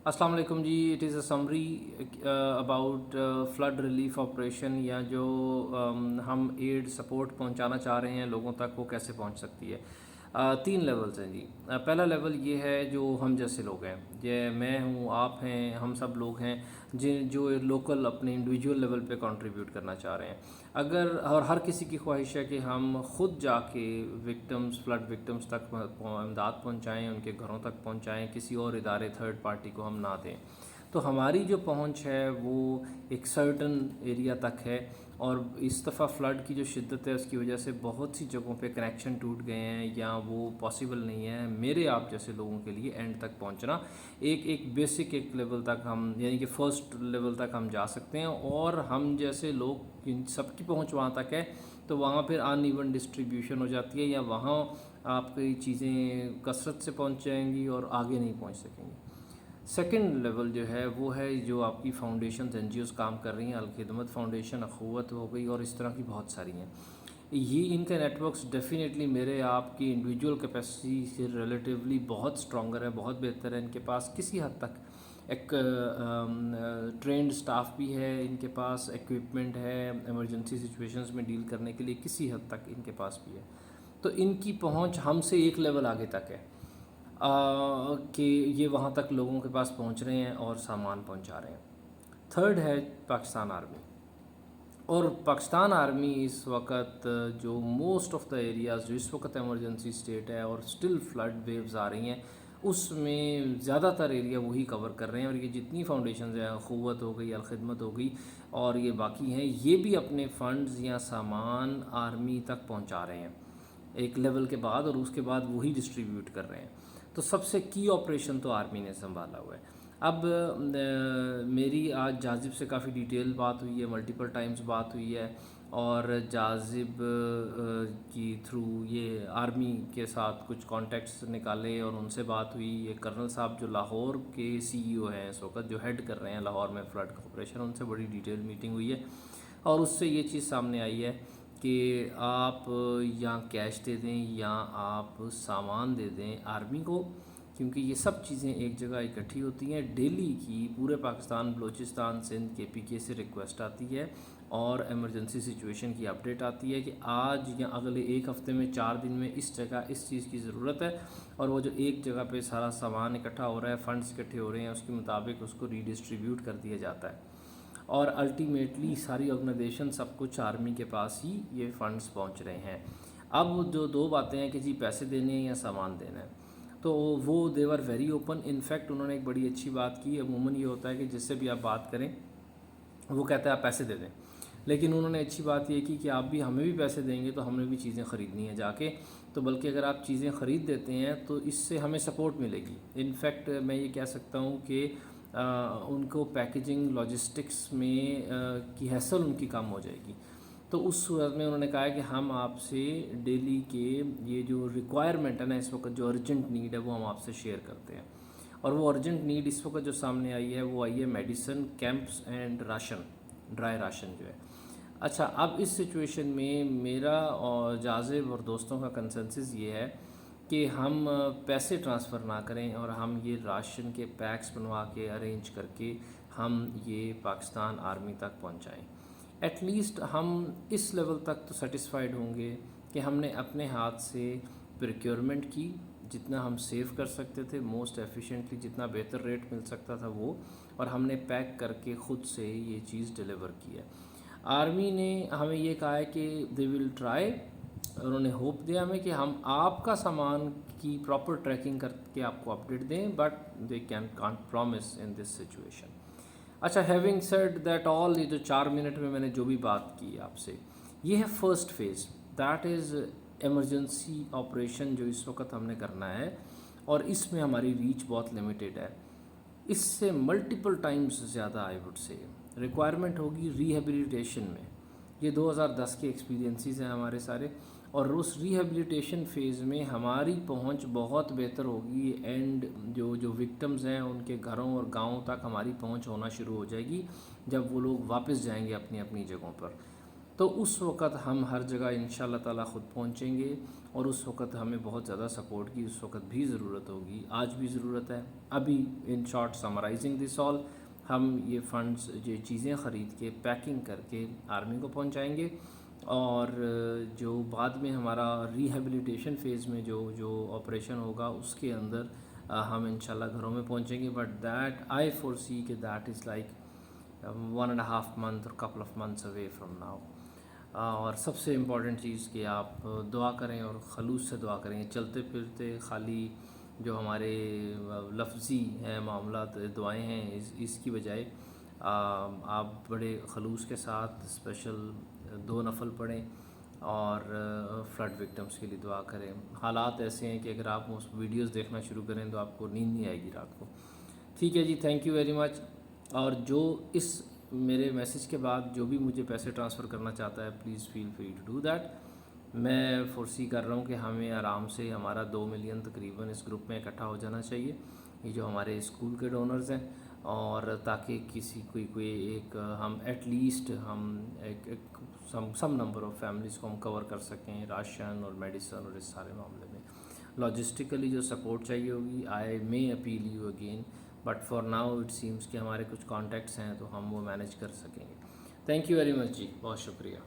अस्सलाम वालेकुम जी। It is a summary about flood relief operation, या जो हम एड सपोर्ट पहुंचाना चाह रहे हैं लोगों तक, वो कैसे पहुंच सकती है। तीन लेवल्स हैं जी। पहला लेवल ये है जो हम जैसे लोग हैं, ये मैं हूँ, आप हैं, हम सब लोग हैं जो लोकल अपने इंडिविजुअल लेवल पे कंट्रीब्यूट करना चाह रहे हैं। अगर और हर किसी की ख्वाहिश है कि हम ख़ुद जाके विक्टिम्स, फ्लड विक्टिम्स तक इमदाद पहुँचाएँ, उनके घरों तक पहुँचाएँ, किसी और इदारे थर्ड पार्टी को हम ना दें। तो हमारी जो पहुंच है वो एक सर्टन एरिया तक है, और इस दफ़ा फ्लड की जो शिद्दत है उसकी वजह से बहुत सी जगहों पे कनेक्शन टूट गए हैं, या वो पॉसिबल नहीं है मेरे आप जैसे लोगों के लिए एंड तक पहुंचना। एक बेसिक एक लेवल तक हम, यानी कि फ़र्स्ट लेवल तक हम जा सकते हैं, और हम जैसे लोग इन सबकी पहुंच वहाँ तक है, तो वहाँ फिर अनइवन डिस्ट्रीब्यूशन हो जाती है, या वहाँ आपकी चीज़ें कसरत से पहुँच जाएंगी और आगे नहीं पहुँच सकेंगी। सेकंड लेवल जो है वो है जो आपकी फाउंडेशन एनजीओज़ काम कर रही हैं, अल-खिदमत फाउंडेशन, अखुवत हो गई, और इस तरह की बहुत सारी हैं। ये इनके नेटवर्क्स डेफिनेटली मेरे आपकी इंडिविजुअल कैपेसिटी से रिलेटिवली बहुत स्ट्रॉन्गर है, बहुत बेहतर है। इनके पास किसी हद तक एक ट्रेंड स्टाफ भी है, इनके पास इक्विपमेंट है इमरजेंसी सिचुएशंस में डील करने के लिए, किसी हद तक इनके पास भी है। तो इनकी पहुंच हमसे एक लेवल आगे तक है कि ये वहाँ तक लोगों के पास पहुँच रहे हैं और सामान पहुँचा रहे हैं। थर्ड है पाकिस्तान आर्मी। और पाकिस्तान आर्मी इस वक्त जो मोस्ट ऑफ़ द एरियाज़ जो इस वक्त एमरजेंसी स्टेट है और स्टिल फ्लड वेव्स आ रही हैं, उसमें ज़्यादातर एरिया वही कवर कर रहे हैं। और ये जितनी फाउंडेशन हैं, अखुवत हो गई, अल-खिदमत हो गई, और ये बाकी हैं, ये भी अपने फ़ंड्स या सामान आर्मी तक पहुँचा रहे हैं एक लेवल के बाद, और उसके बाद वही डिस्ट्रीब्यूट कर रहे हैं। तो सबसे की ऑपरेशन तो आर्मी ने संभाला हुआ है। अब मेरी आज जाजिब से काफ़ी डिटेल बात हुई है, मल्टीपल टाइम्स बात हुई है, और जाजिब की थ्रू ये आर्मी के साथ कुछ कॉन्टेक्ट्स निकाले और उनसे बात हुई। ये कर्नल साहब जो लाहौर के सीईओ हैं इस वक्त, जो हेड कर रहे हैं लाहौर में फ्लड का ऑपरेशन, उनसे बड़ी डिटेल मीटिंग हुई है, और उससे ये चीज़ सामने आई है कि आप या कैश दे दें या आप सामान दे दें आर्मी को, क्योंकि ये सब चीज़ें एक जगह इकट्ठी होती हैं। डेली की पूरे पाकिस्तान, बलूचिस्तान, सिंध, केपीके से रिक्वेस्ट आती है और इमरजेंसी सिचुएशन की अपडेट आती है कि आज या अगले एक हफ़्ते में 4 दिन में इस जगह इस चीज़ की ज़रूरत है, और वो जो एक जगह पे सारा सामान इकट्ठा हो रहा है, फंड्स इकट्ठे हो रहे हैं, उसके मुताबिक उसको रीडिस्ट्रीब्यूट कर दिया जाता है, और अल्टीमेटली सारी ऑर्गेनाइजेशन सब कुछ आर्मी के पास ही ये फ़ंड्स पहुंच रहे हैं। अब जो दो बातें हैं कि जी पैसे देने हैं या सामान देना है, तो वो देवर वेरी ओपन। इनफैक्ट उन्होंने एक बड़ी अच्छी बात की। अमूमन ये होता है कि जिससे भी आप बात करें वो कहता है आप पैसे दे दें, लेकिन उन्होंने अच्छी बात ये की कि आप भी हमें भी पैसे देंगे तो हमें भी चीज़ें ख़रीदनी है जाके, तो बल्कि अगर आप चीज़ें ख़रीद देते हैं तो इससे हमें सपोर्ट मिलेगी। इनफैक्ट मैं ये कह सकता हूँ कि उनको पैकेजिंग लॉजिस्टिक्स में की हैसल उनकी कम हो जाएगी। तो उस सूरत में उन्होंने कहा है कि हम आपसे डेली के ये जो रिक्वायरमेंट है ना, इस वक्त जो अर्जेंट नीड है वो हम आपसे शेयर करते हैं। और वो अर्जेंट नीड इस वक्त जो सामने आई है वो आई है medicine, camps and ration, dry ration जो है। अच्छा, अब इस सिचुएशन में मेरा और जाजिब और दोस्तों का कंसेंसस ये है कि हम पैसे ट्रांसफ़र ना करें, और हम ये राशन के पैक्स बनवा के अरेंज करके हम ये पाकिस्तान आर्मी तक पहुंचाएं। एटलीस्ट हम इस लेवल तक तो सेटिस्फाइड होंगे कि हमने अपने हाथ से प्रोक्योरमेंट की, जितना हम सेव कर सकते थे मोस्ट एफिशिएंटली, जितना बेहतर रेट मिल सकता था वो, और हमने पैक करके ख़ुद से ये चीज़ डिलीवर की है। आर्मी ने हमें ये कहा है कि दे विल ट्राई, उन्होंने होप दिया हमें कि हम आपका सामान की प्रॉपर ट्रैकिंग करके आपको अपडेट दें, but they can't promise in this situation. अच्छा, हैविंग सेड दैट ऑल, ये जो 4 मिनट में मैंने जो भी बात की आपसे, ये है first phase, that is emergency operation जो इस वक्त हमने करना है, और इसमें हमारी रीच बहुत लिमिटेड है। इससे मल्टीपल टाइम्स ज़्यादा आई वुड से रिक्वायरमेंट होगी रिहेबिलिटेशन में। ये 2010 के एक्सपीरियंसेस हैं हमारे सारे, और उस रिहेबिलिटेशन फ़ेज़ में हमारी पहुंच बहुत बेहतर होगी, एंड जो विक्टिम्स हैं उनके घरों और गांवों तक हमारी पहुंच होना शुरू हो जाएगी जब वो लोग वापस जाएंगे अपनी अपनी जगहों पर। تو اس وقت ہم ہر جگہ انشاءاللہ تعالیٰ خود پہنچیں گے، اور اس وقت ہمیں بہت زیادہ سپورٹ کی اس وقت بھی ضرورت ہوگی، آج بھی ضرورت ہے۔ ابھی ان شارٹ سمرائزنگ دس آل، ہم یہ فنڈز، یہ چیزیں خرید کے پیکنگ کر کے آرمی کو پہنچائیں گے، اور جو بعد میں ہمارا ریہیبلیٹیشن فیز میں جو آپریشن ہوگا اس کے اندر ہم انشاءاللہ گھروں میں پہنچیں گے، بٹ دیٹ آئی فور سی کہ دیٹ از لائک 1.5 month اور couple of months away from now۔ اور سب سے امپورٹنٹ چیز کہ آپ دعا کریں اور خلوص سے دعا کریں، چلتے پھرتے خالی جو ہمارے لفظی ہیں معاملات، دعائیں ہیں، اس کی بجائے آپ بڑے خلوص کے ساتھ اسپیشل 2 نفل پڑھیں اور فلڈ وکٹمس کے لیے دعا کریں۔ حالات ایسے ہیں کہ اگر آپ ویڈیوز دیکھنا شروع کریں تو آپ کو نیند نہیں آئے گی رات کو۔ ٹھیک ہے جی، تھینک یو ویری مچ۔ اور جو اس میرے میسیج کے بعد جو بھی مجھے پیسے ٹرانسفر کرنا چاہتا ہے، please feel free to do that. میں فورسی کر رہا ہوں کہ ہمیں آرام سے ہمارا 2 ملین تقریباً اس گروپ میں اکٹھا ہو جانا چاہیے، یہ جو ہمارے اسکول کے ڈونرز ہیں، اور تاکہ کسی کوئی ایک ہم ایٹ لیسٹ ہم ایک سم نمبر آف فیملیز کو ہم کور کر سکیں، راشن اور میڈیسن اور اس سارے معاملے میں۔ لاجسٹیکلی جو سپورٹ چاہیے ہوگی، I may appeal you again, but for now it seems کہ ہمارے کچھ کانٹیکٹس ہیں تو ہم وہ مینیج کر سکیں گے۔ تھینک یو ویری مچ جی، بہت شکریہ۔